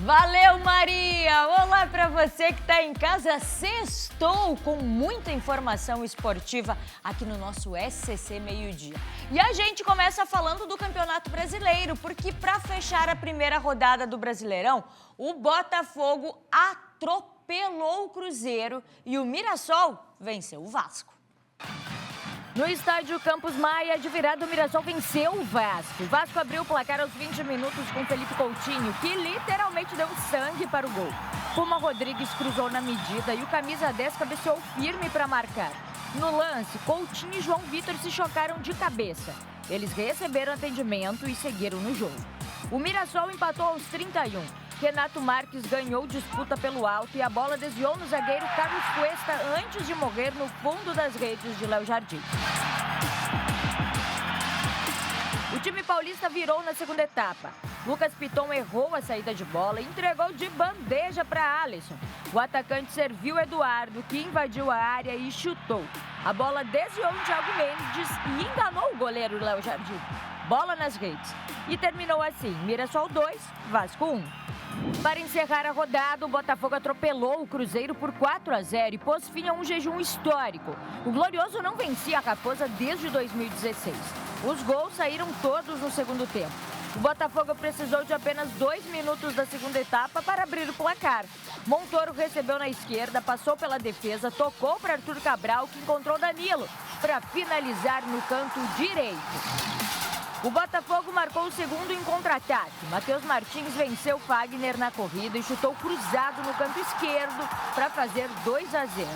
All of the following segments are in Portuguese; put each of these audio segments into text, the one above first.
Valeu, Maria! Olá para você que está em casa. Sextou com muita informação esportiva aqui no nosso SCC Meio-Dia. E a gente começa falando do Campeonato Brasileiro, porque para fechar a primeira rodada do Brasileirão, o Botafogo atropelou o Cruzeiro e o Mirassol venceu o Vasco. No estádio Campos Maia, de virada, o Mirassol venceu o Vasco. O Vasco abriu o placar aos 20 minutos com Felipe Coutinho, que literalmente deu sangue para o gol. Puma Rodrigues cruzou na medida e o camisa 10 cabeceou firme para marcar. No lance, Coutinho e João Vitor se chocaram de cabeça. Eles receberam atendimento e seguiram no jogo. O Mirassol empatou aos 31. Renato Marques ganhou disputa pelo alto e a bola desviou no zagueiro Carlos Cuesta antes de morrer no fundo das redes de Léo Jardim. O time paulista virou na segunda etapa. Lucas Piton errou a saída de bola e entregou de bandeja para Alisson. O atacante serviu Eduardo, que invadiu a área e chutou. A bola desviou em Thiago Mendes e enganou o goleiro Léo Jardim. Bola nas redes. E terminou assim, Mirassol 2, Vasco 1. Para encerrar a rodada, o Botafogo atropelou o Cruzeiro por 4-0 e pôs fim a um jejum histórico. O Glorioso não vencia a Raposa desde 2016. Os gols saíram todos no segundo tempo. O Botafogo precisou de apenas 2 minutos da segunda etapa para abrir o placar. Montoro recebeu na esquerda, passou pela defesa, tocou para Arthur Cabral, que encontrou Danilo, para finalizar no canto direito. O Botafogo marcou o segundo em contra-ataque. Matheus Martins venceu Fagner na corrida e chutou cruzado no canto esquerdo para fazer 2-0.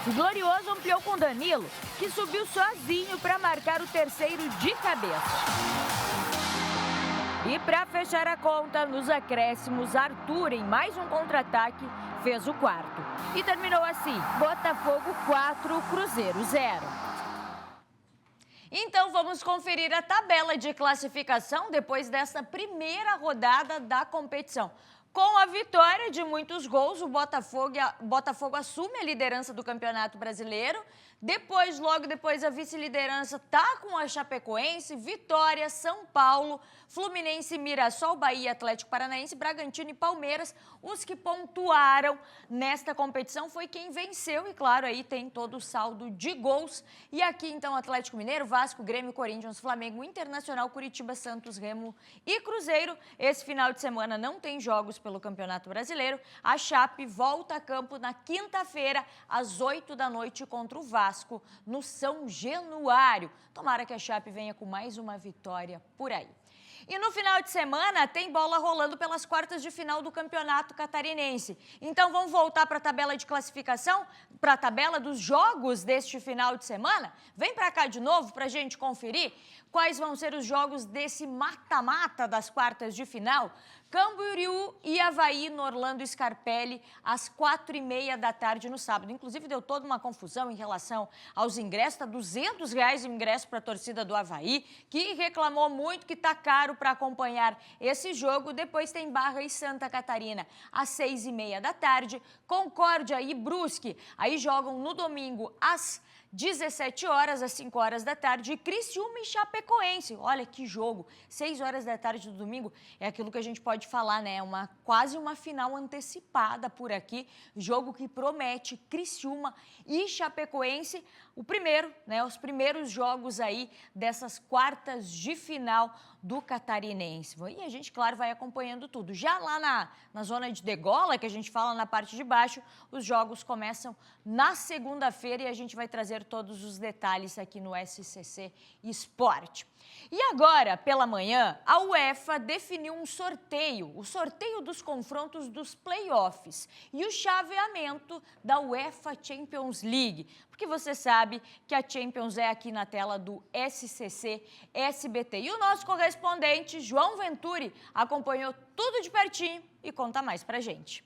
O Glorioso ampliou com Danilo, que subiu sozinho para marcar o terceiro de cabeça. E para fechar a conta, nos acréscimos, Arthur, em mais um contra-ataque, fez o quarto. E terminou assim, Botafogo 4, Cruzeiro 0. Então vamos conferir a tabela de classificação depois dessa primeira rodada da competição. Com a vitória de muitos gols, o Botafogo assume a liderança do Campeonato Brasileiro. Logo depois, a vice-liderança está com a Chapecoense, Vitória, São Paulo, Fluminense, Mirassol, Bahia, Atlético Paranaense, Bragantino e Palmeiras. Os que pontuaram nesta competição foi quem venceu e, claro, aí tem todo o saldo de gols. E aqui, então, Atlético Mineiro, Vasco, Grêmio, Corinthians, Flamengo, Internacional, Curitiba, Santos, Remo e Cruzeiro. Esse final de semana não tem jogos pelo Campeonato Brasileiro. A Chape volta a campo na quinta-feira, às 8 da noite, contra o Vasco, no São Januário. Tomara que a Chape venha com mais uma vitória por aí. E no final de semana tem bola rolando pelas quartas de final do Campeonato Catarinense. Então vamos voltar para a tabela de classificação, para a tabela dos jogos deste final de semana? Vem para cá de novo para a gente conferir quais vão ser os jogos desse mata-mata das quartas de final. Camboriú e Avaí no Orlando Scarpelli, às 4h30 da tarde no sábado. Inclusive, deu toda uma confusão em relação aos ingressos. Está R$200 o ingresso para a torcida do Avaí, que reclamou muito que está caro para acompanhar esse jogo. Depois tem Barra e Santa Catarina, às 6h30 da tarde. Concórdia e Brusque, aí jogam no domingo, às 17 horas, às 5 horas da tarde, e Criciúma e Chapecoense. Olha que jogo, 6 horas da tarde do domingo, é aquilo que a gente pode falar, né? Quase uma final antecipada por aqui, jogo que promete Criciúma e Chapecoense, o primeiro, né? Os primeiros jogos aí dessas quartas de final do Catarinense. E a gente, claro, vai acompanhando tudo. Já lá na zona de degola, que a gente fala na parte de baixo, os jogos começam na segunda-feira e a gente vai trazer todos os detalhes aqui no SCC Esporte. E agora, pela manhã, a UEFA definiu um sorteio, o sorteio dos confrontos dos playoffs e o chaveamento da UEFA Champions League. Porque você sabe que a Champions é aqui na tela do SCC SBT. E o nosso correspondente, João Venturi, acompanhou tudo de pertinho e conta mais pra gente.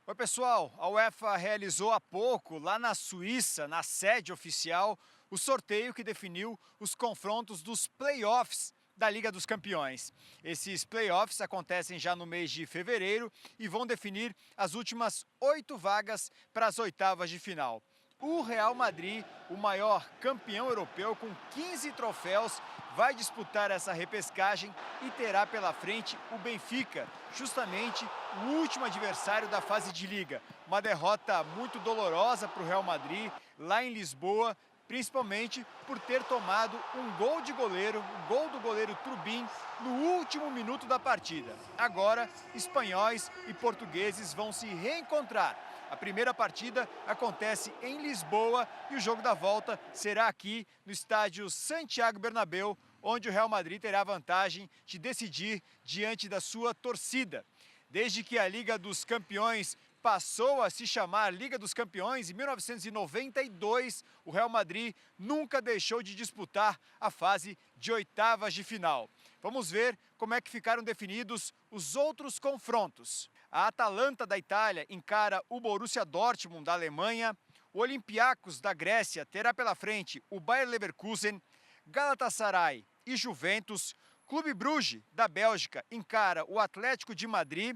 Oi, pessoal. A UEFA realizou há pouco, lá na Suíça, na sede oficial, o sorteio que definiu os confrontos dos playoffs da Liga dos Campeões. Esses playoffs acontecem já no mês de fevereiro e vão definir as últimas 8 vagas para as oitavas de final. O Real Madrid, o maior campeão europeu com 15 troféus, vai disputar essa repescagem e terá pela frente o Benfica, justamente o último adversário da fase de liga. Uma derrota muito dolorosa para o Real Madrid, lá em Lisboa, principalmente por ter tomado um gol de goleiro, o gol do goleiro Trubin, no último minuto da partida. Agora, espanhóis e portugueses vão se reencontrar. A primeira partida acontece em Lisboa e o jogo da volta será aqui no estádio Santiago Bernabéu, onde o Real Madrid terá a vantagem de decidir diante da sua torcida. Desde que a Liga dos Campeões passou a se chamar Liga dos Campeões, em 1992, o Real Madrid nunca deixou de disputar a fase de oitavas de final. Vamos ver como é que ficaram definidos os outros confrontos. A Atalanta da Itália encara o Borussia Dortmund da Alemanha, o Olympiacos da Grécia terá pela frente o Bayer Leverkusen, Galatasaray e Juventus, Clube Bruges da Bélgica encara o Atlético de Madrid.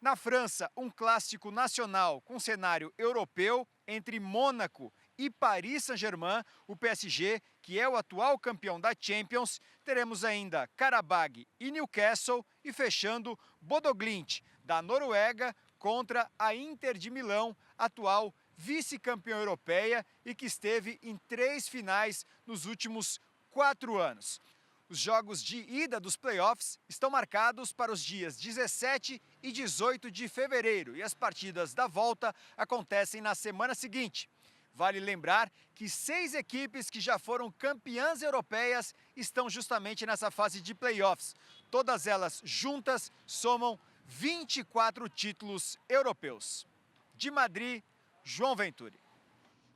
Na França, um clássico nacional com cenário europeu entre Mônaco e Paris Saint-Germain, o PSG, que é o atual campeão da Champions. Teremos ainda Karabag e Newcastle e fechando Bodø Glimt da Noruega contra a Inter de Milão, atual vice-campeã europeia e que esteve em 3 finais nos últimos 4 anos. Os jogos de ida dos playoffs estão marcados para os dias 17 e 18 de fevereiro e as partidas da volta acontecem na semana seguinte. Vale lembrar que 6 equipes que já foram campeãs europeias estão justamente nessa fase de playoffs. Todas elas juntas somam 24 títulos europeus. De Madrid, João Venturi.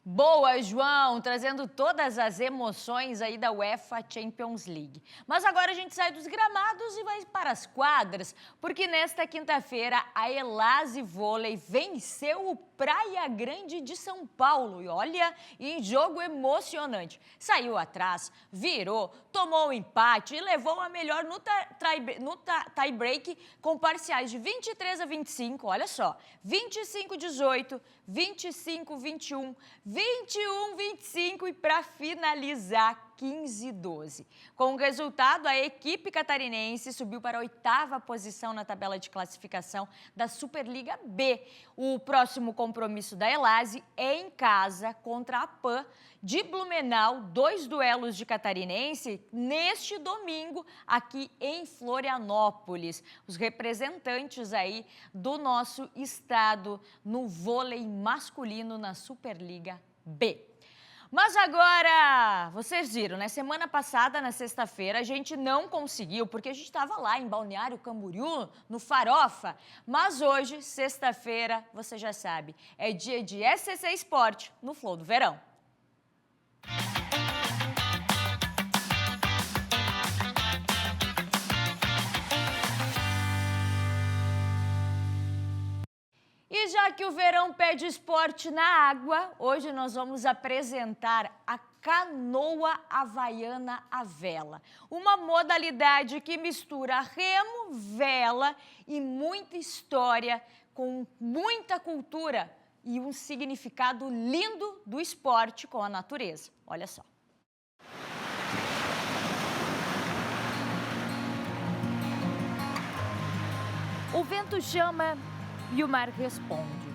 Boa, João, trazendo todas as emoções aí da UEFA Champions League. Mas agora a gente sai dos gramados e vai para as quadras, porque nesta quinta-feira a Elase Vôlei venceu o Praia Grande de São Paulo. E olha, em jogo emocionante. Saiu atrás, virou, tomou o empate e levou a melhor no tie-break com parciais de 23-25, olha só, 25-18, 25-21, 21-25 e para finalizar 15-12. Com o resultado, a equipe catarinense subiu para a 8ª posição na tabela de classificação da Superliga B. O próximo compromisso da Elase é em casa contra a PAN de Blumenau, 2 duelos de catarinense neste domingo aqui em Florianópolis. Os representantes aí do nosso estado no vôlei masculino na Superliga B. Mas agora, vocês viram, né? Semana passada, na sexta-feira, a gente não conseguiu, porque a gente estava lá em Balneário Camboriú, no Farofa. Mas hoje, sexta-feira, você já sabe, é dia de SCC Esporte no Flow do Verão. E já que o verão pede esporte na água, hoje nós vamos apresentar a canoa havaiana à vela. Uma modalidade que mistura remo, vela e muita história, com muita cultura e um significado lindo do esporte com a natureza. Olha só. O vento chama e o mar responde.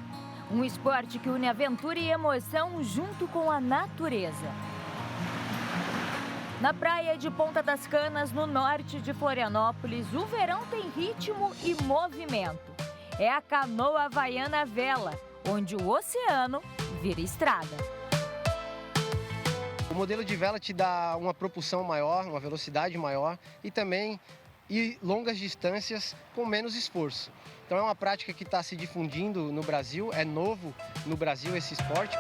Um esporte que une aventura e emoção junto com a natureza. Na praia de Ponta das Canas, no norte de Florianópolis, o verão tem ritmo e movimento. É a canoa havaiana à vela, onde o oceano vira estrada. O modelo de vela te dá uma propulsão maior, uma velocidade maior e também longas distâncias com menos esforço. Então é uma prática que está se difundindo no Brasil, é novo no Brasil esse esporte.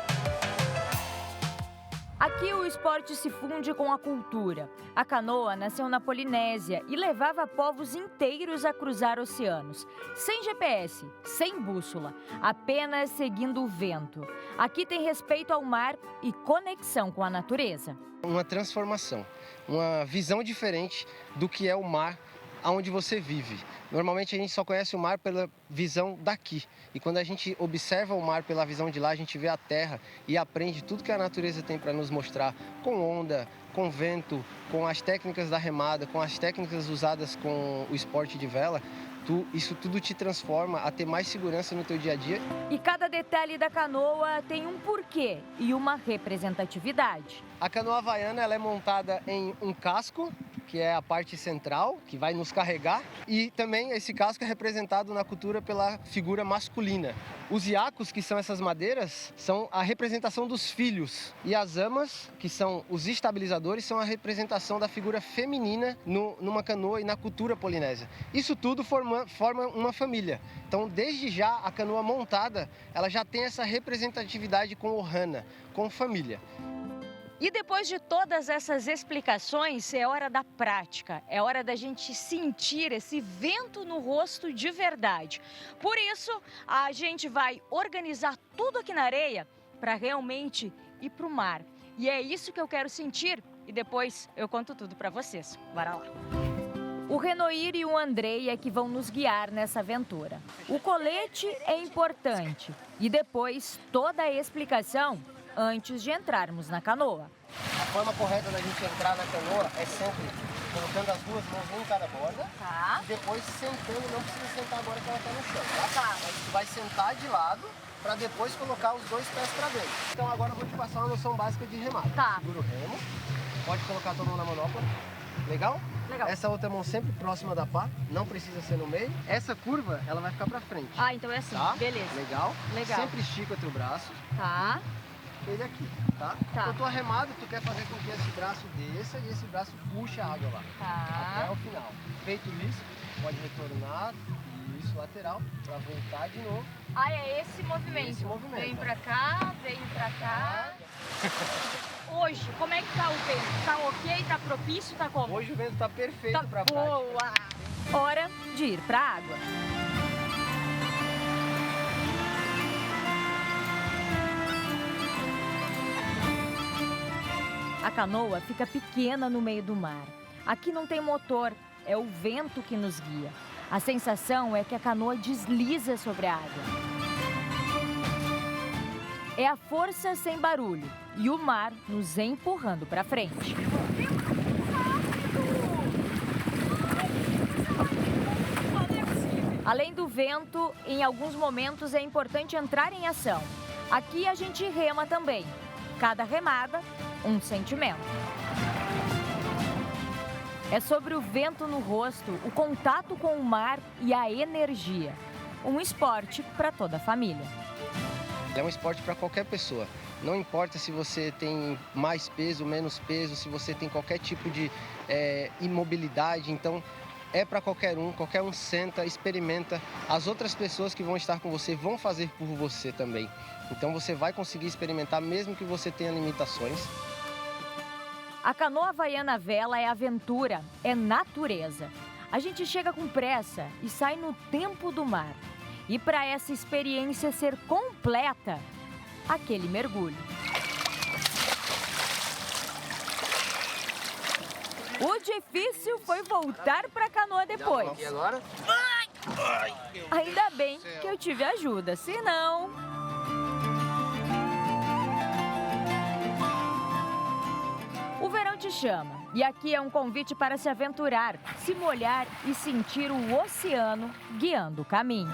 Aqui o esporte se funde com a cultura. A canoa nasceu na Polinésia e levava povos inteiros a cruzar oceanos. Sem GPS, sem bússola, apenas seguindo o vento. Aqui tem respeito ao mar e conexão com a natureza. Uma transformação, uma visão diferente do que é o mar aonde você vive. Normalmente a gente só conhece o mar pela visão daqui. E quando a gente observa o mar pela visão de lá, a gente vê a terra e aprende tudo que a natureza tem para nos mostrar, com onda, com vento, com as técnicas da remada, com as técnicas usadas com o esporte de vela. Isso tudo te transforma a ter mais segurança no teu dia a dia. E cada detalhe da canoa tem um porquê e uma representatividade. A canoa havaiana ela é montada em um casco, que é a parte central, que vai nos carregar. E também esse casco é representado na cultura pela figura masculina. Os iacos, que são essas madeiras, são a representação dos filhos. E as amas, que são os estabilizadores, são a representação da figura feminina numa canoa e na cultura polinésia. Isso tudo forma uma família. Então, desde já, a canoa montada, ela já tem essa representatividade com o Ohana, com família. E depois de todas essas explicações, é hora da prática, é hora da gente sentir esse vento no rosto de verdade. Por isso, a gente vai organizar tudo aqui na areia para realmente ir para o mar. E é isso que eu quero sentir e depois eu conto tudo para vocês. Bora lá! O Renoir e o Andrei é que vão nos guiar nessa aventura. O colete é importante e depois toda a explicação antes de entrarmos na canoa. A forma correta da gente entrar na canoa é sempre colocando as duas mãos em cada borda. Tá. E depois sentando, não precisa sentar agora que ela está no chão, Tá. A gente vai sentar de lado para depois colocar os dois pés para dentro. Então agora eu vou te passar uma noção básica de remada. Tá. Segura o remo, pode colocar a tua mão na manopla. Legal? Legal. Essa outra mão sempre próxima da pá, não precisa ser no meio. Essa curva, ela vai ficar para frente. Ah, então é assim, tá? beleza. Legal? Legal. Sempre estica o teu braço. Tá. Ele aqui, tá? Tá. Então, tua remada, tu quer fazer com que esse braço desça e esse braço puxe a água lá. Tá. Até o final. Feito isso, pode retornar, isso, lateral, pra voltar de novo. Ah, é esse movimento. Esse movimento. Vem pra cá, vem pra cá. Hoje, como é que tá o vento? Tá ok? Tá propício? Tá como? Hoje o vento tá perfeito Tá pra boa! prática. Hora de ir pra água. A canoa fica pequena no meio do mar. Aqui não tem motor, é o vento que nos guia. A sensação é que a canoa desliza sobre a água. É a força sem barulho e o mar nos empurrando para frente. Além do vento, em alguns momentos é importante entrar em ação. Aqui a gente rema também. Cada remada, um sentimento. É sobre o vento no rosto, o contato com o mar e a energia. Um esporte para toda a família. É um esporte para qualquer pessoa. Não importa se você tem mais peso, menos peso, se você tem qualquer tipo de imobilidade. Então, é para qualquer um senta, experimenta. As outras pessoas que vão estar com você vão fazer por você também. Então você vai conseguir experimentar mesmo que você tenha limitações. A canoa havaiana vela é aventura, é natureza. A gente chega com pressa e sai no tempo do mar. E para essa experiência ser completa, aquele mergulho. O difícil foi voltar para a canoa depois. E agora? Ainda bem que eu tive ajuda, senão... O verão te chama e aqui é um convite para se aventurar, se molhar e sentir o oceano guiando o caminho.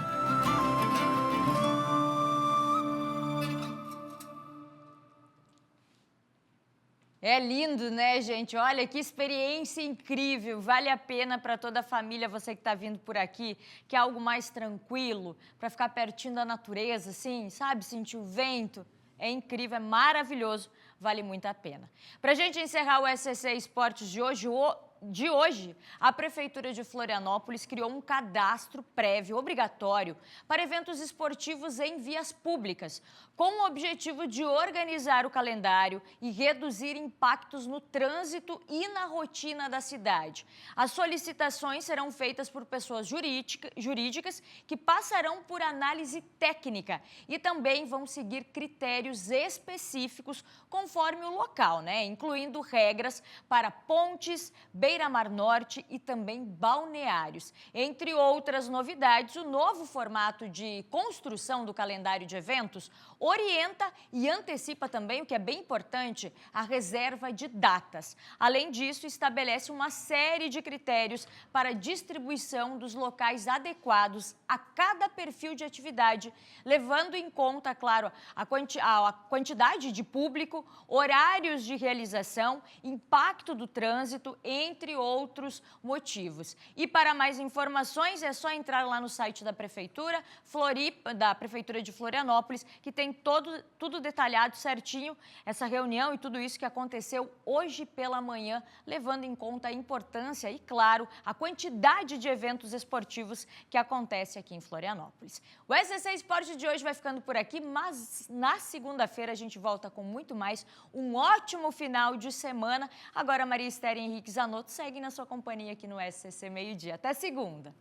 É lindo, né, gente? Olha que experiência incrível. Vale a pena para toda a família, você que está vindo por aqui, que é algo mais tranquilo, para ficar pertinho da natureza, assim, sabe? Sentir o vento. É incrível, é maravilhoso, vale muito a pena. Para a gente encerrar o SCC Esportes de hoje, a Prefeitura de Florianópolis criou um cadastro prévio obrigatório para eventos esportivos em vias públicas, com o objetivo de organizar o calendário e reduzir impactos no trânsito e na rotina da cidade. As solicitações serão feitas por pessoas jurídicas que passarão por análise técnica e também vão seguir critérios específicos conforme o local, né? Incluindo regras para pontes, beiras Beira-Mar Norte e também balneários. Entre outras novidades, o novo formato de construção do calendário de eventos orienta e antecipa também, o que é bem importante, a reserva de datas. Além disso, estabelece uma série de critérios para a distribuição dos locais adequados a cada perfil de atividade, levando em conta, claro, a quantidade de público, horários de realização, impacto do trânsito, entre outros motivos. E para mais informações é só entrar lá no site da Prefeitura, da Prefeitura de Florianópolis, que tem tudo detalhado certinho, essa reunião e tudo isso que aconteceu hoje pela manhã, levando em conta a importância e, claro, a quantidade de eventos esportivos que acontece aqui em Florianópolis. O SCC Esporte de hoje vai ficando por aqui, mas na segunda-feira a gente volta com muito mais. Um ótimo final de semana. Agora, Maria Esther e Henrique Zanotto seguem na sua companhia aqui no SCC Meio Dia. Até segunda!